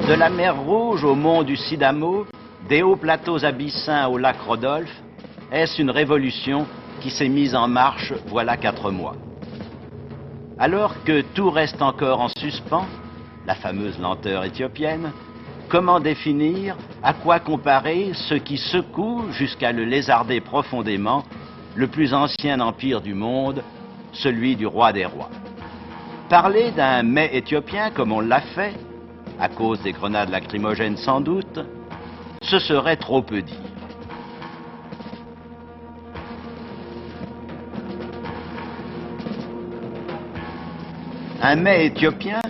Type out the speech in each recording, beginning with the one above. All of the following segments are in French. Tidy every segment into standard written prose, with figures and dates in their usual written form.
De la mer Rouge au mont du Sidamo, des hauts plateaux abyssins au lac Rodolphe, est-ce une révolution qui s'est mise en marche voilà 4 mois? Alors que tout reste encore en suspens, la fameuse lenteur éthiopienne, comment définir, à quoi comparer ce qui secoue jusqu'à le lézarder profondément le plus ancien empire du monde, celui du roi des rois? Parler d'un mets éthiopien comme on l'a fait, à cause des grenades lacrymogènes sans doute, ce serait trop peu dire. Un mets éthiopien?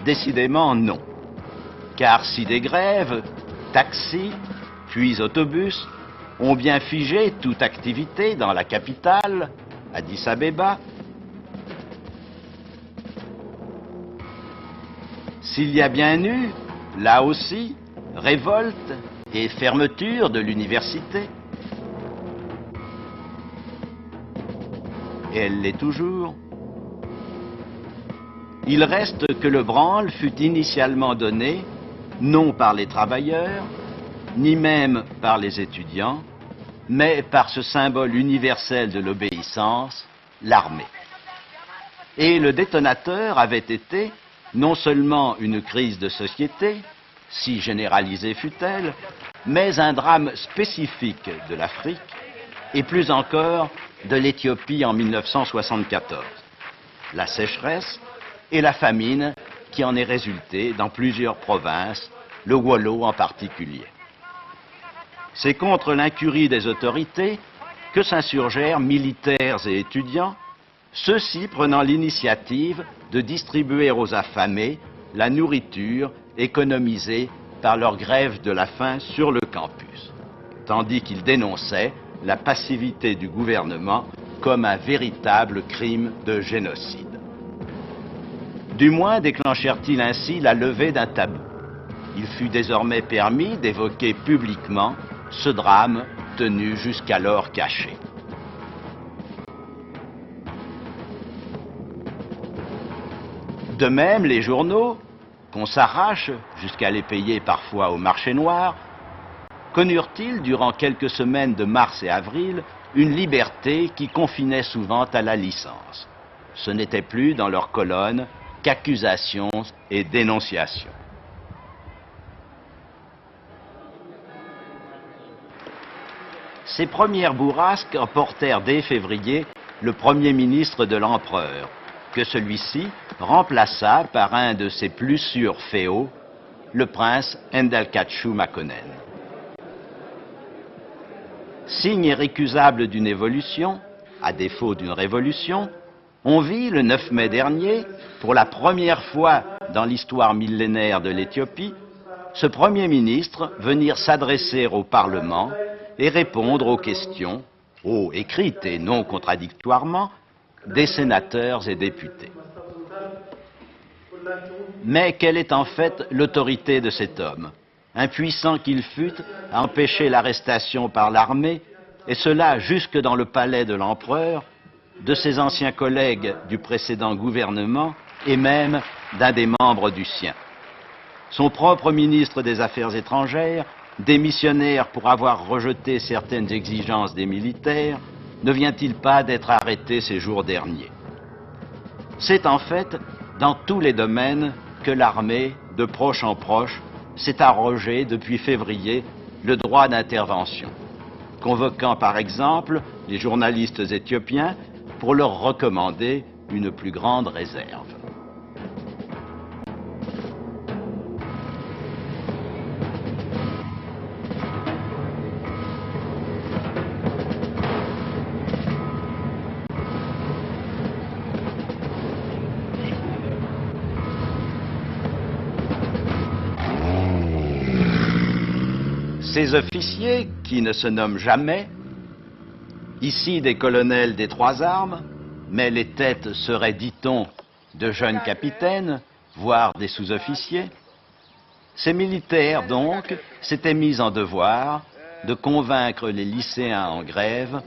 Décidément non. Car si des grèves, taxis, puis autobus ont bien figé toute activité dans la capitale, Addis Abeba, s'il y a bien eu, là aussi, révolte et fermeture de l'université, et elle l'est toujours, il reste que le branle fut initialement donné, non par les travailleurs, ni même par les étudiants, mais par ce symbole universel de l'obéissance, l'armée. Et le détonateur avait été non seulement une crise de société, si généralisée fut-elle, mais un drame spécifique de l'Afrique, et plus encore de l'Éthiopie en 1974. La sécheresse et la famine qui en est résultée dans plusieurs provinces, le Wollo en particulier. C'est contre l'incurie des autorités que s'insurgèrent militaires et étudiants, ceux-ci prenant l'initiative de distribuer aux affamés la nourriture économisée par leur grève de la faim sur le campus, tandis qu'ils dénonçaient la passivité du gouvernement comme un véritable crime de génocide. Du moins déclenchèrent-ils ainsi la levée d'un tabou. Il fut désormais permis d'évoquer publiquement ce drame tenu jusqu'alors caché. De même, les journaux, qu'on s'arrache jusqu'à les payer parfois au marché noir, connurent-ils durant quelques semaines de mars et avril une liberté qui confinait souvent à la licence. Ce n'était plus dans leurs colonnes qu'accusations et dénonciations. Ces premières bourrasques emportèrent dès février le Premier ministre de l'Empereur, que celui-ci remplaça par un de ses plus sûrs féaux, le prince Endelkatshu Makonnen. Signe irrécusable d'une évolution, à défaut d'une révolution, on vit le 9 mai dernier, pour la première fois dans l'histoire millénaire de l'Éthiopie, ce Premier ministre venir s'adresser au Parlement et répondre aux questions, écrites et non contradictoirement, des sénateurs et députés. Mais quelle est en fait l'autorité de cet homme, impuissant qu'il fût à empêcher l'arrestation par l'armée, et cela jusque dans le palais de l'empereur, de ses anciens collègues du précédent gouvernement et même d'un des membres du sien. Son propre ministre des Affaires étrangères, démissionnaire pour avoir rejeté certaines exigences des militaires, ne vient-il pas d'être arrêté ces jours derniers? C'est en fait dans tous les domaines que l'armée, de proche en proche, s'est arrogé depuis février le droit d'intervention, convoquant par exemple les journalistes éthiopiens pour leur recommander une plus grande réserve. Ces officiers, qui ne se nomment jamais, ici des colonels des 3 armes, mais les têtes seraient, dit-on, de jeunes capitaines, voire des sous-officiers, ces militaires, donc, s'étaient mis en devoir de convaincre les lycéens en grève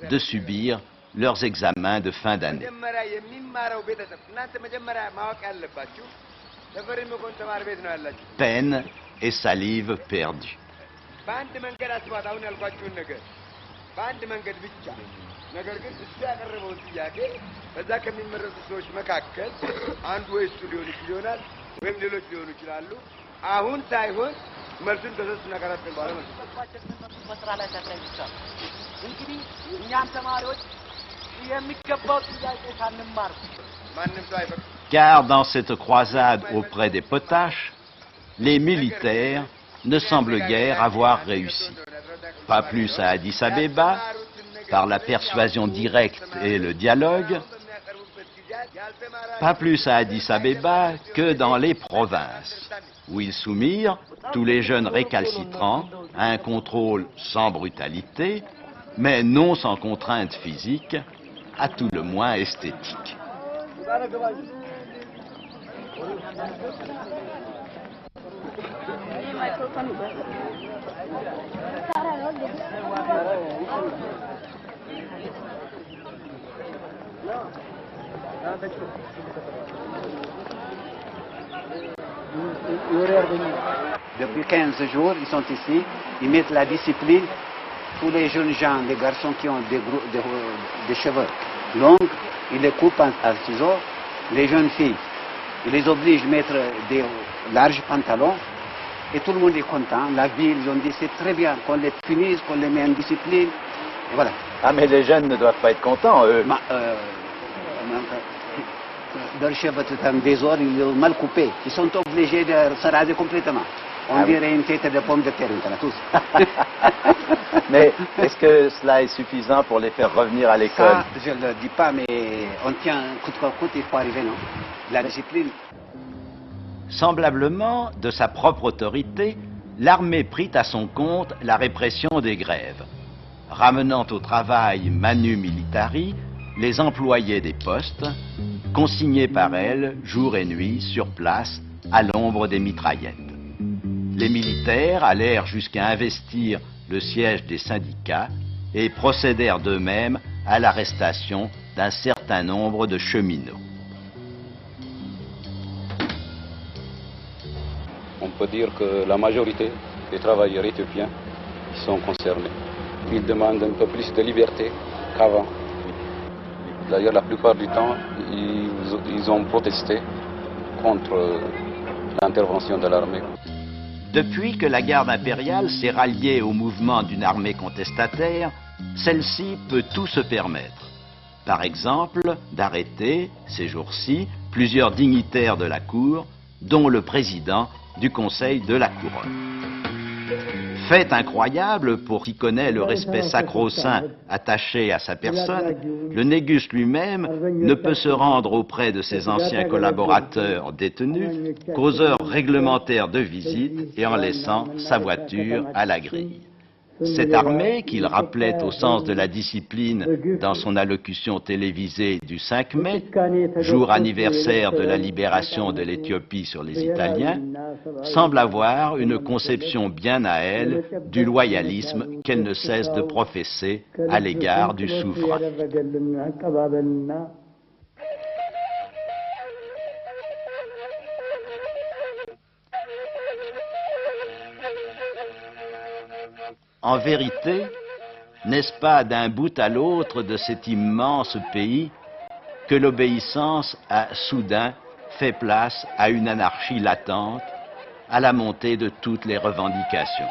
de subir leurs examens de fin d'année. Peine et salive perdue. Car dans cette croisade auprès des potaches, les militaires ne semblent guère avoir réussi. Pas plus à Addis Abeba, par la persuasion directe et le dialogue, pas plus à Addis Abeba que dans les provinces, où ils soumirent tous les jeunes récalcitrants à un contrôle sans brutalité, mais non sans contrainte physique, à tout le moins esthétique. Depuis 15 jours, ils sont ici, ils mettent la discipline. Tous les jeunes gens, les garçons qui ont des cheveux longs, ils les coupent à ciseaux. Les jeunes filles, ils les obligent à mettre des larges pantalons. Et tout le monde est content. La ville, ils ont dit c'est très bien qu'on les punisse, qu'on les met en discipline. Et voilà. Ah, mais les jeunes ne doivent pas être contents, eux. Leurs cheveux tout en désordre, ils ont mal coupé. Ils sont obligés de se raser complètement. On dirait une tête de pomme de terre, tous. Mais est-ce que cela est suffisant pour les faire revenir à l'école? Ça, je ne le dis pas, mais on tient coûte que coûte, il faut arriver, non? La discipline. Semblablement, de sa propre autorité, l'armée prit à son compte la répression des grèves, ramenant au travail manu militari les employés des postes, consignés par elle jour et nuit sur place à l'ombre des mitraillettes. Les militaires allèrent jusqu'à investir le siège des syndicats et procédèrent d'eux-mêmes à l'arrestation d'un certain nombre de cheminots. On peut dire que la majorité des travailleurs éthiopiens sont concernés. Ils demandent un peu plus de liberté qu'avant. D'ailleurs, la plupart du temps, ils ont protesté contre l'intervention de l'armée. Depuis que la garde impériale s'est ralliée au mouvement d'une armée contestataire, celle-ci peut tout se permettre. Par exemple, d'arrêter, ces jours-ci, plusieurs dignitaires de la cour, dont le président du Conseil de la Couronne. Fait incroyable pour qui connaît le respect sacro-saint attaché à sa personne, le Négus lui-même ne peut se rendre auprès de ses anciens collaborateurs détenus qu'aux heures réglementaires de visite et en laissant sa voiture à la grille. Cette armée, qu'il rappelait au sens de la discipline dans son allocution télévisée du 5 mai, jour anniversaire de la libération de l'Éthiopie sur les Italiens, semble avoir une conception bien à elle du loyalisme qu'elle ne cesse de professer à l'égard du souverain. En vérité, n'est-ce pas d'un bout à l'autre de cet immense pays que l'obéissance a soudain fait place à une anarchie latente, à la montée de toutes les revendications.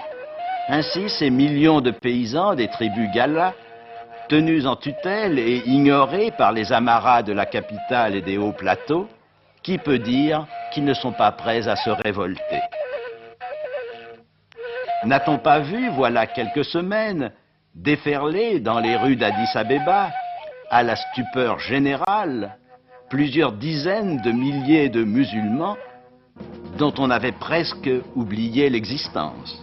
Ainsi, ces millions de paysans des tribus Galla, tenus en tutelle et ignorés par les Amaras de la capitale et des hauts plateaux, qui peut dire qu'ils ne sont pas prêts à se révolter? N'a-t-on pas vu, voilà quelques semaines, déferler dans les rues d'Addis Abeba, à la stupeur générale, plusieurs dizaines de milliers de musulmans dont on avait presque oublié l'existence?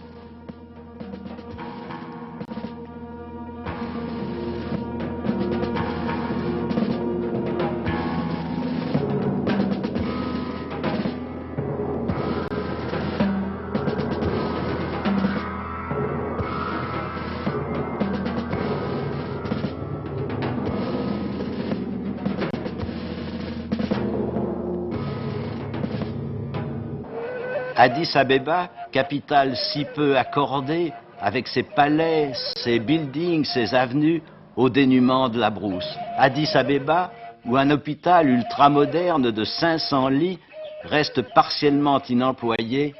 Addis Abeba, capitale si peu accordée, avec ses palais, ses buildings, ses avenues, au dénuement de la brousse. Addis Abeba, où un hôpital ultramoderne de 500 lits reste partiellement inemployé,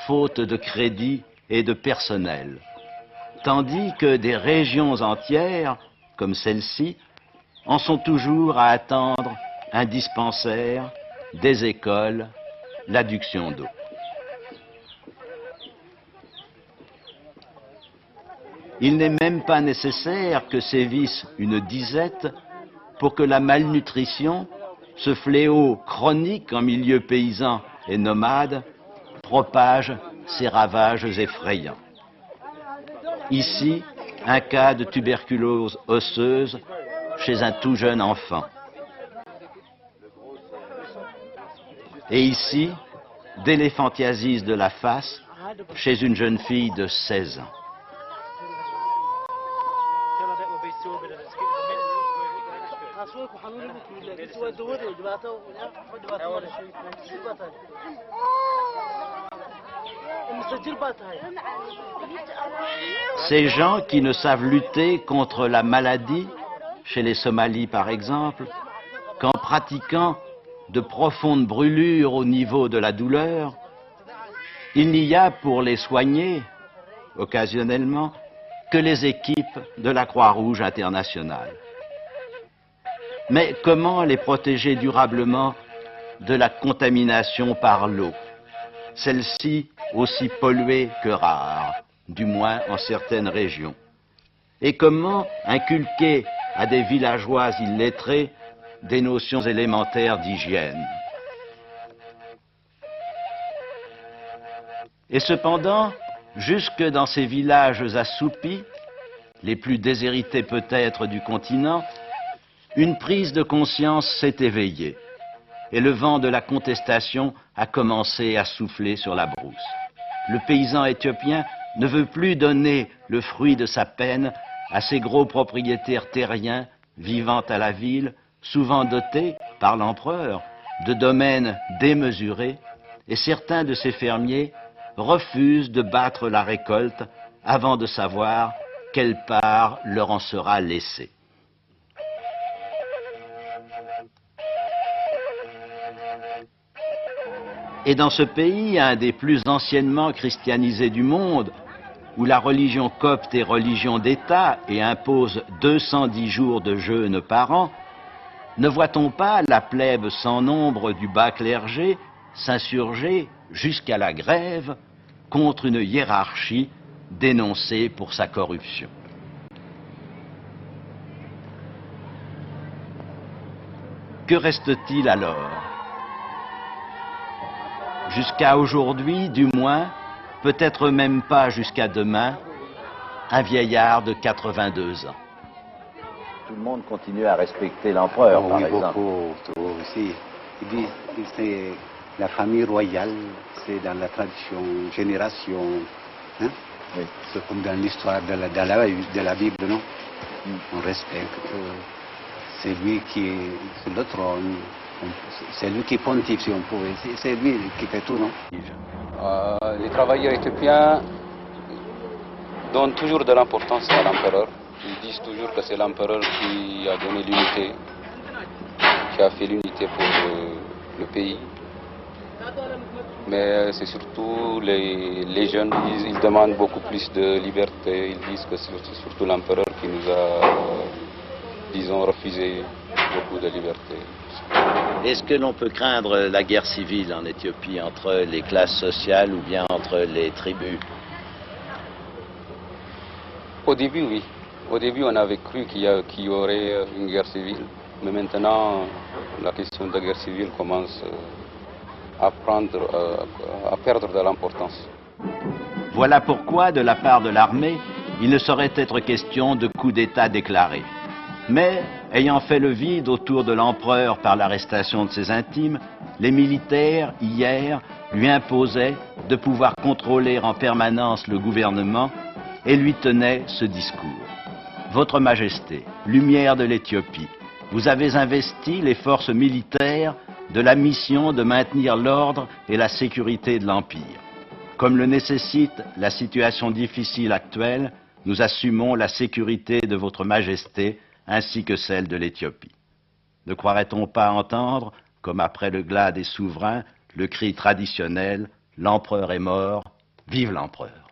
faute de crédit et de personnel. Tandis que des régions entières, comme celle-ci, en sont toujours à attendre un dispensaire, des écoles, l'adduction d'eau. Il n'est même pas nécessaire que sévisse une disette pour que la malnutrition, ce fléau chronique en milieu paysan et nomade, propage ses ravages effrayants. Ici, un cas de tuberculose osseuse chez un tout jeune enfant. Et ici, d'éléphantiasis de la face chez une jeune fille de 16 ans. Ces gens qui ne savent lutter contre la maladie, chez les Somalis par exemple, qu'en pratiquant de profondes brûlures au niveau de la douleur, il n'y a pour les soigner, occasionnellement, que les équipes de la Croix-Rouge internationale. Mais comment les protéger durablement de la contamination par l'eau, celle-ci aussi polluée que rare, du moins en certaines régions? Et comment inculquer à des villageois illettrés des notions élémentaires d'hygiène? Et cependant, jusque dans ces villages assoupis, les plus déshérités peut-être du continent, une prise de conscience s'est éveillée et le vent de la contestation a commencé à souffler sur la brousse. Le paysan éthiopien ne veut plus donner le fruit de sa peine à ces gros propriétaires terriens vivant à la ville, souvent dotés par l'empereur de domaines démesurés, et certains de ces fermiers refusent de battre la récolte avant de savoir quelle part leur en sera laissée. Et dans ce pays, un des plus anciennement christianisés du monde, où la religion copte est religion d'État et impose 210 jours de jeûne par an, ne voit-on pas la plèbe sans nombre du bas clergé s'insurger jusqu'à la grève contre une hiérarchie dénoncée pour sa corruption? Que reste-t-il alors? Jusqu'à aujourd'hui, du moins, peut-être même pas jusqu'à demain, un vieillard de 82 ans. Tout le monde continue à respecter l'empereur, par exemple. Beaucoup aussi. Ils disent que c'est la famille royale, c'est dans la tradition, génération. Hein? Oui. C'est comme dans l'histoire de la Bible, non? On respecte. C'est lui qui est sur le trône. C'est lui qui pontifie, si on pouvait. C'est lui qui fait tout, non? Les travailleurs éthiopiens donnent toujours de l'importance à l'empereur. Ils disent toujours que c'est l'empereur qui a donné l'unité, qui a fait l'unité pour le pays. Mais c'est surtout les jeunes, ils demandent beaucoup plus de liberté. Ils disent que c'est surtout l'empereur qui nous a, disons, refusé beaucoup de liberté. Est-ce que l'on peut craindre la guerre civile en Éthiopie entre les classes sociales ou bien entre les tribus? Au début, oui. Au début, on avait cru qu'il y aurait une guerre civile. Mais maintenant, la question de la guerre civile commence à perdre de l'importance. Voilà pourquoi, de la part de l'armée, il ne saurait être question de coup d'État déclaré. Mais, ayant fait le vide autour de l'empereur par l'arrestation de ses intimes, les militaires, hier, lui imposaient de pouvoir contrôler en permanence le gouvernement et lui tenaient ce discours. Votre Majesté, lumière de l'Éthiopie, vous avez investi les forces militaires de la mission de maintenir l'ordre et la sécurité de l'Empire. Comme le nécessite la situation difficile actuelle, nous assumons la sécurité de votre Majesté ainsi que celle de l'Éthiopie. Ne croirait-on pas entendre, comme après le glas des souverains, le cri traditionnel « L'empereur est mort, vive l'empereur »